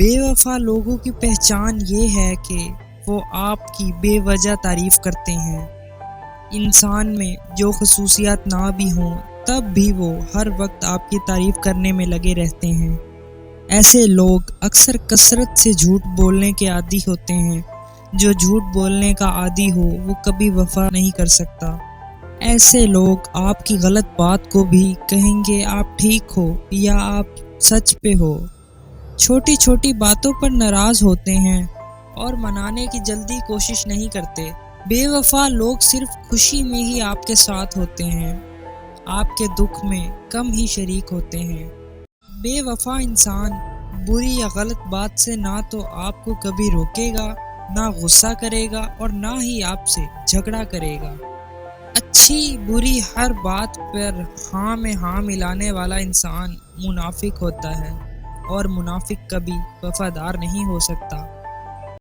بے وفا لوگوں کی پہچان یہ ہے کہ وہ آپ کی بے وجہ تعریف کرتے ہیں۔ انسان میں جو خصوصیات نہ بھی ہوں تب بھی وہ ہر وقت آپ کی تعریف کرنے میں لگے رہتے ہیں۔ ایسے لوگ اکثر کثرت سے جھوٹ بولنے کے عادی ہوتے ہیں۔ جو جھوٹ بولنے کا عادی ہو وہ کبھی وفا نہیں کر سکتا۔ ایسے لوگ آپ کی غلط بات کو بھی کہیں گے آپ ٹھیک ہو یا آپ سچ پہ ہو۔ چھوٹی چھوٹی باتوں پر ناراض ہوتے ہیں اور منانے کی جلدی کوشش نہیں کرتے۔ بے وفا لوگ صرف خوشی میں ہی آپ کے ساتھ ہوتے ہیں، آپ کے دکھ میں کم ہی شریک ہوتے ہیں۔ بے وفا انسان بری یا غلط بات سے نہ تو آپ کو کبھی روکے گا، نہ غصہ کرے گا اور نہ ہی آپ سے جھگڑا کرے گا۔ اچھی بری ہر بات پر ہاں میں ہاں ملانے والا انسان منافق ہوتا ہے، اور منافق کبھی وفادار نہیں ہو سکتا۔